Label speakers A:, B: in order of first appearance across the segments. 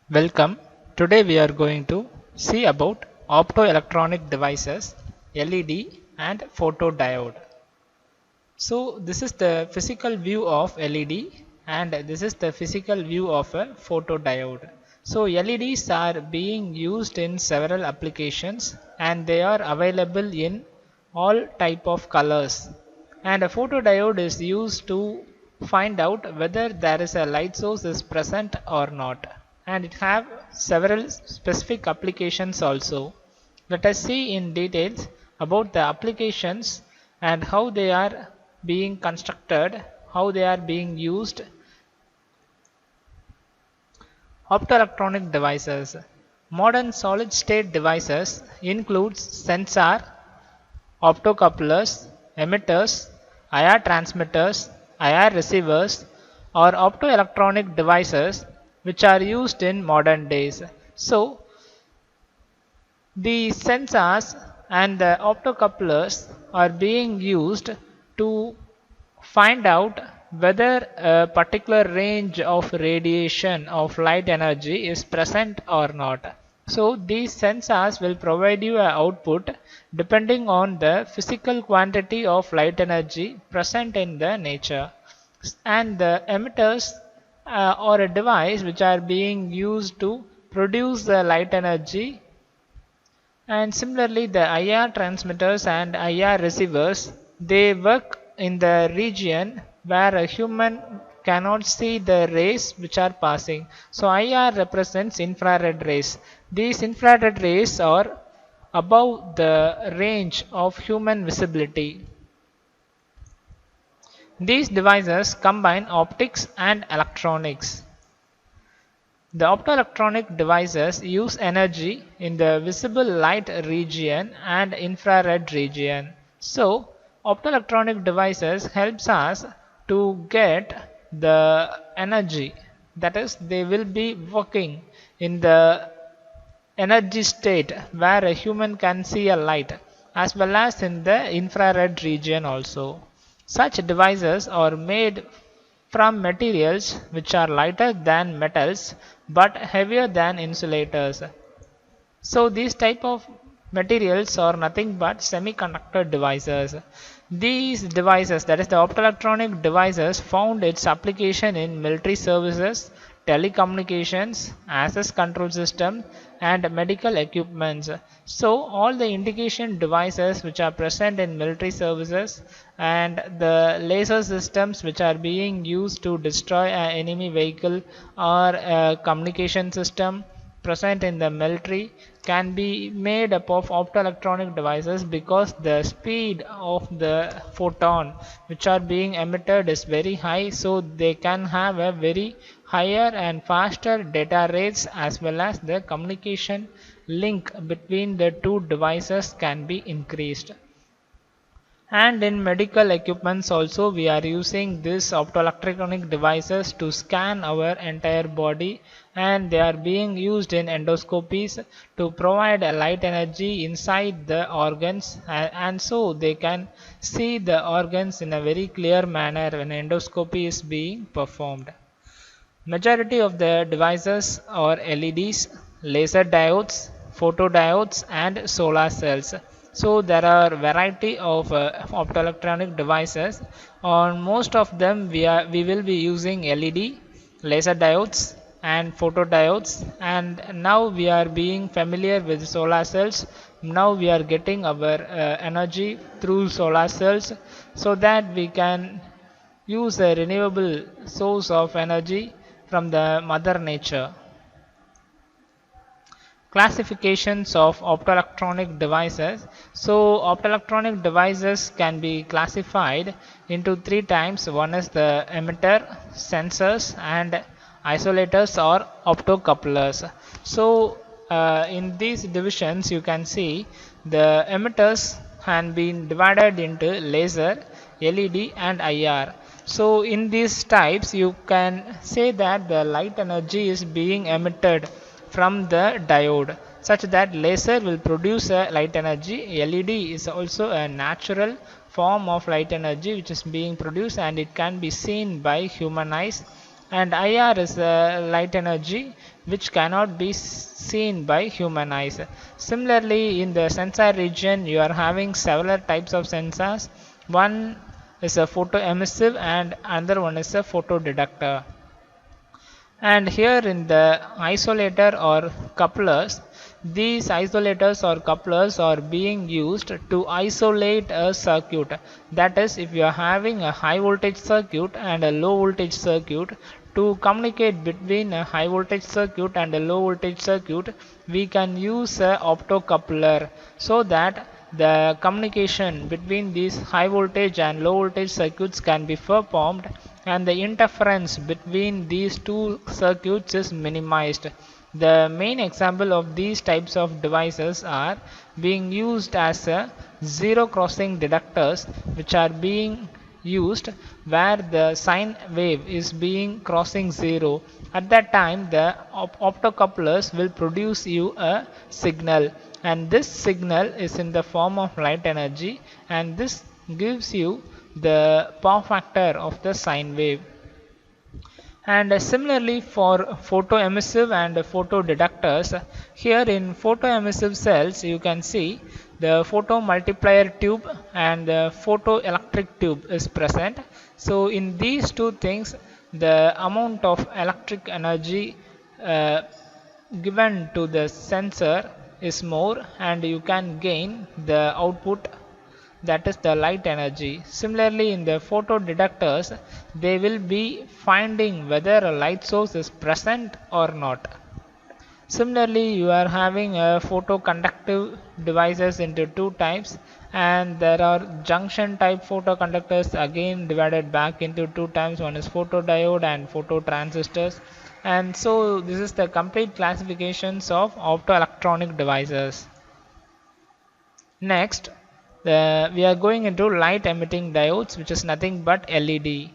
A: Welcome. Today we are going to see about optoelectronic devices, LED and photodiode. So this is the physical view of LED and this is the physical view of a photodiode. So LEDs are being used in several applications and they are available in all type of colors. And a photodiode is used to find out whether there is a light source is present or not. And it have several specific applications also. Let us see in details about the applications and how they are being constructed, how they are being used. Optoelectronic devices. Modern solid state devices includes sensor, optocouplers, emitters, IR transmitters, IR receivers or optoelectronic devices which are used in modern days. So the sensors and the optocouplers are being used to find out whether a particular range of radiation of light energy is present or not. So these sensors will provide you an output depending on the physical quantity of light energy present in the nature. And the emitters or a device which are being used to produce the light energy, and similarly the IR transmitters and IR receivers, they work in the region where a human cannot see the rays which are passing. So IR represents infrared rays. These infrared rays are above the range of human visibility. These devices combine optics and electronics. The optoelectronic devices use energy in the visible light region and infrared region. So, optoelectronic devices helps us to get the energy, that is they will be working in the energy state where a human can see a light as well as in the infrared region also. Such devices are made from materials which are lighter than metals but heavier than insulators. So these type of materials are nothing but semiconductor devices. These devices, that is the optoelectronic devices, found its application in military services, telecommunications, access control system and medical equipments. So all the indication devices which are present in military services and the laser systems which are being used to destroy an enemy vehicle or a communication system present in the military can be made up of optoelectronic devices because the speed of the photon which are being emitted is very high, so they can have a very higher and faster data rates as well as the communication link between the two devices can be increased. And in medical equipments also we are using this optoelectronic devices to scan our entire body, and they are being used in endoscopies to provide a light energy inside the organs, and so they can see the organs in a very clear manner when endoscopy is being performed. Majority of the devices are LEDs, laser diodes, photodiodes and solar cells. So there are variety of optoelectronic devices. On most of them we will be using LED, laser diodes and photodiodes, and now we are being familiar with solar cells. Now we are getting our energy through solar cells so that we can use a renewable source of energy from the mother nature. Classifications of optoelectronic devices. So optoelectronic devices can be classified into three types. One is the emitter, sensors and isolators or optocouplers. So in these divisions you can see the emitters have been divided into laser, LED and IR. So in these types you can say that the light energy is being emitted from the diode, such that laser will produce a light energy. LED is also a natural form of light energy which is being produced and it can be seen by human eyes, and IR is a light energy which cannot be seen by human eyes. Similarly, in the sensor region, you are having several types of sensors. One is a photoemissive and another one is a photodetector. And here in the isolator or couplers, these isolators or couplers are being used to isolate a circuit. That is, if you are having a high voltage circuit and a low voltage circuit, to communicate between a high voltage circuit and a low voltage circuit, we can use a optocoupler, so that the communication between these high voltage and low voltage circuits can be performed and the interference between these two circuits is minimized. The main example of these types of devices are being used as a zero crossing detectors, which are being used where the sine wave is being crossing zero. At that time, the optocouplers will produce you a signal, and this signal is in the form of light energy, and this gives you the power factor of the sine wave. And similarly for photoemissive and photodetectors, here in photoemissive cells you can see the photomultiplier tube and the photoelectric tube is present. So in these two things, the amount of electric energy given to the sensor is more, and you can gain the output, that is the light energy. Similarly, in the photodetectors, they will be finding whether a light source is present or not. Similarly, you are having a photoconductive devices into two types, and there are junction type photoconductors again divided back into two types. One is photodiode and phototransistors. And so this is the complete classifications of optoelectronic devices. Next, we are going into light emitting diodes, which is nothing but LED.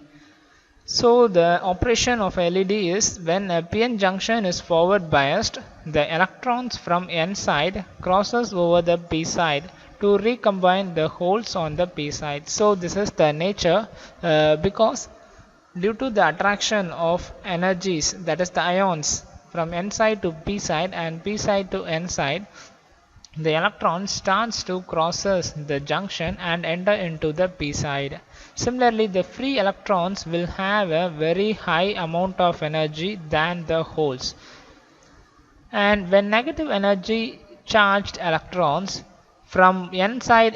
A: So the operation of LED is when a PN junction is forward biased, the electrons from N side crosses over the P side to recombine the holes on the P side. So this is the nature because due to the attraction of energies, that is the ions, from N side to P side and P side to N side, the electron starts to crosses the junction and enter into the P side. Similarly, the free electrons will have a very high amount of energy than the holes. And when negative energy charged electrons from N side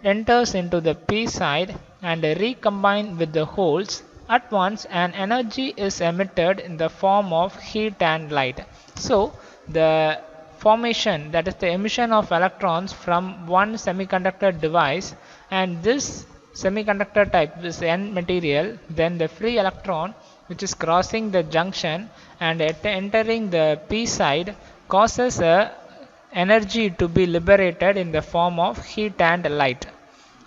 A: enters into the P side and recombine with the holes, at once an energy is emitted in the form of heat and light. So the formation, that is the emission of electrons from one semiconductor device, and this semiconductor type is N material, then the free electron which is crossing the junction and entering the P side causes a energy to be liberated in the form of heat and light.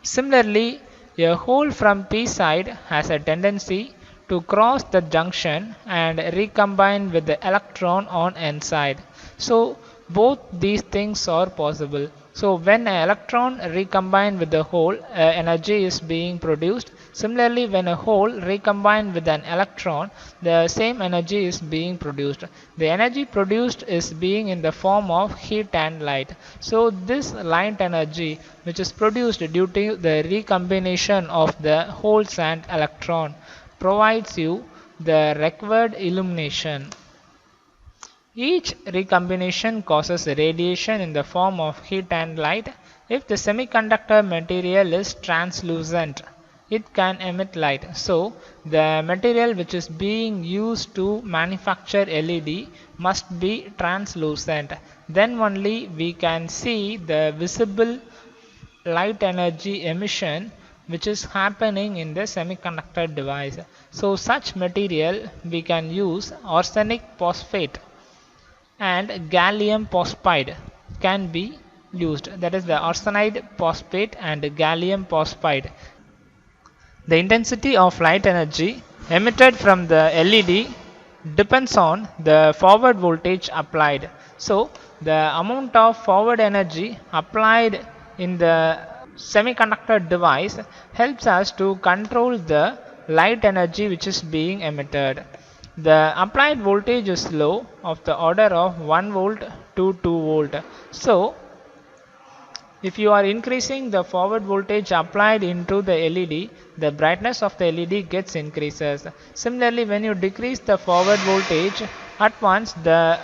A: Similarly, a hole from P side has a tendency to cross the junction and recombine with the electron on N side. So both these things are possible. So when an electron recombine with the hole, energy is being produced. Similarly, when a hole recombine with an electron, the same energy is being produced. The energy produced is being in the form of heat and light. So this light energy which is produced due to the recombination of the holes and electron provides you the required illumination. Each recombination causes radiation in the form of heat and light. If the semiconductor material is translucent, it can emit light. So the material which is being used to manufacture LED must be translucent. Then only we can see the visible light energy emission which is happening in the semiconductor device. So such material we can use arsenic phosphate and gallium phosphide can be used, that is the arsenide phosphate and gallium phosphide. The intensity of light energy emitted from the LED depends on the forward voltage applied. So the amount of forward energy applied in the semiconductor device helps us to control the light energy which is being emitted. The applied voltage is low, of the order of 1 volt to 2 volt. So if you are increasing the forward voltage applied into the LED, the brightness of the LED gets increases. Similarly, when you decrease the forward voltage, at once the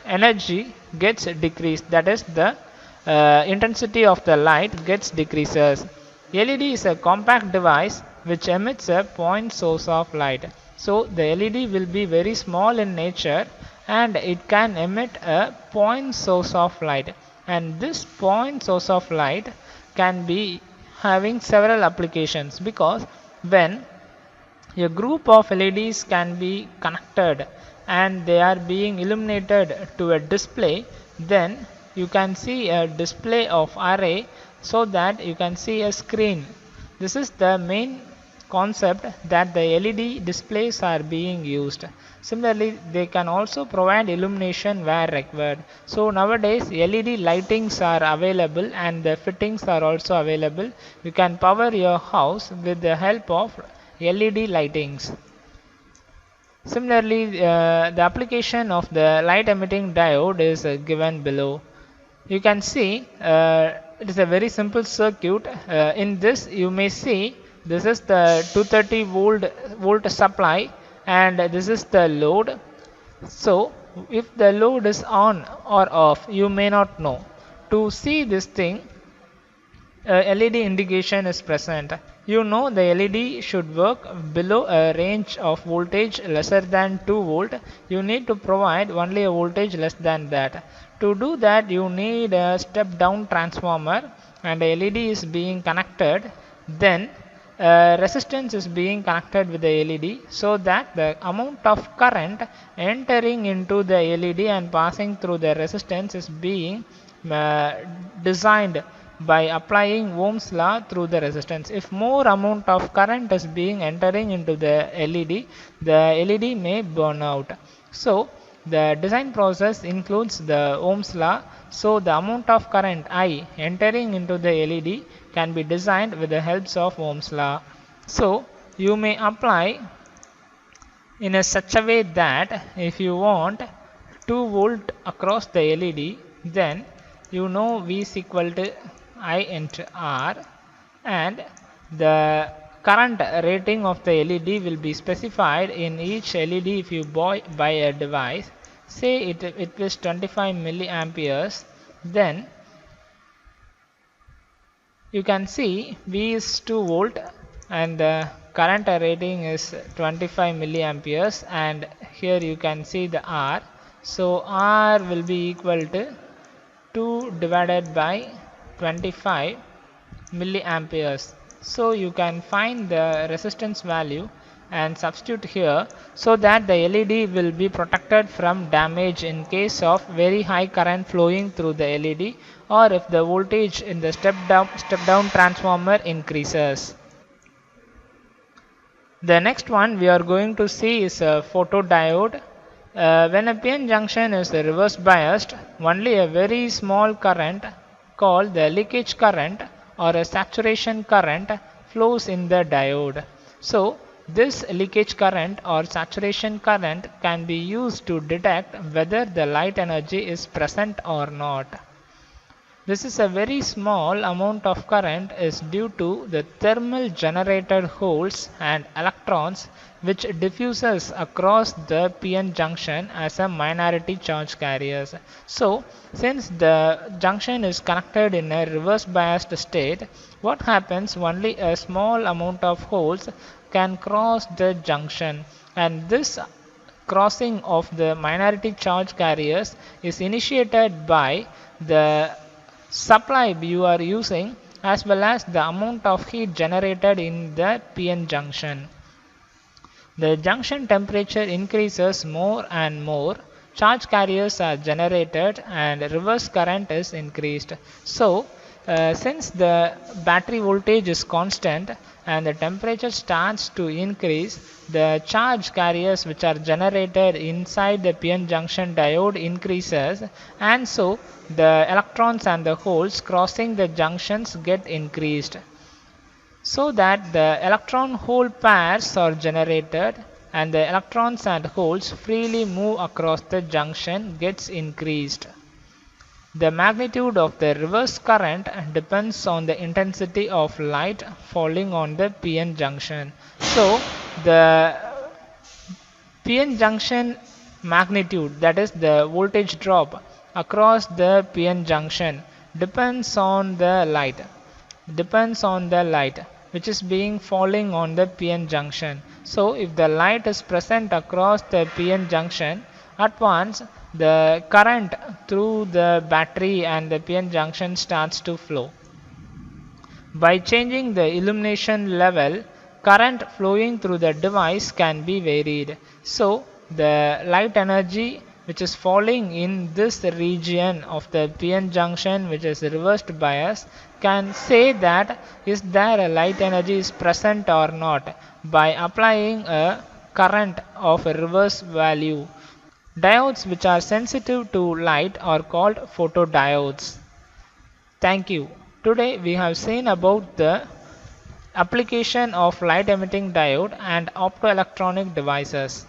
A: energy gets decreased. That is, the intensity of the light gets decreases. LED is a compact device which emits a point source of light. So the LED will be very small in nature and it can emit a point source of light, and this point source of light can be having several applications, because when a group of LEDs can be connected and they are being illuminated to a display, then you can see a display of array so that you can see a screen. This is the main concept that the LED displays are being used. Similarly, they can also provide illumination where required. So nowadays LED lightings are available and the fittings are also available. You can power your house with the help of LED lightings. Similarly, the application of the light emitting diode is given below. You can see it is a very simple circuit. In this you may see this is the 230 volt supply and this is the load. So if the load is on or off, you may not know. To see this thing, LED indication is present. You know the LED should work below a range of voltage lesser than 2 volt. You need to provide only a voltage less than that. To do that, you need a step down transformer and a LED is being connected. Then resistance is being connected with the LED, so that the amount of current entering into the LED and passing through the resistance is being designed by applying Ohm's law through the resistance. If more amount of current is being entering into the LED may burn out. So the design process includes the Ohm's law. So the amount of current I entering into the LED can be designed with the help of Ohm's law. So you may apply in a such a way that if you want 2 volt across the LED, then you know V is equal to I into R, and the current rating of the LED will be specified in each LED. If you buy a device, say it is 25 milliamperes, then you can see V is 2 volt and the current rating is 25 milliamperes, and here you can see the R. So R will be equal to 2 divided by 25 milliamperes. So you can find the resistance value and substitute here, so that the LED will be protected from damage in case of very high current flowing through the LED, or if the voltage in the step down transformer increases. The next one we are going to see is a photodiode. When a PN junction is reverse biased, only a very small current called the leakage current or a saturation current flows in the diode. So this leakage current or saturation current can be used to detect whether the light energy is present or not. This is a very small amount of current is due to the thermal generated holes and electrons which diffuses across the PN junction as a minority charge carriers. So since the junction is connected in a reverse biased state, what happens, only a small amount of holes can cross the junction, and this crossing of the minority charge carriers is initiated by the supply you are using as well as the amount of heat generated in the PN junction. The junction temperature increases more and more, charge carriers are generated and reverse current is increased. So since the battery voltage is constant and the temperature starts to increase, the charge carriers which are generated inside the PN junction diode increases, and so the electrons and the holes crossing the junctions get increased, so that the electron hole pairs are generated and the electrons and holes freely move across the junction gets increased. The magnitude of the reverse current depends on the intensity of light falling on the PN junction. So the PN junction magnitude, that is the voltage drop across the PN junction, depends on the light which is being falling on the PN junction. So if the light is present across the PN junction, at once the current through the battery and the PN junction starts to flow. By changing the illumination level, current flowing through the device can be varied. So the light energy which is falling in this region of the PN junction, which is reversed bias, can say that is there a light energy is present or not by applying a current of a reverse value. Diodes which are sensitive to light are called photodiodes. Thank you. Today we have seen about the application of light emitting diode and optoelectronic devices.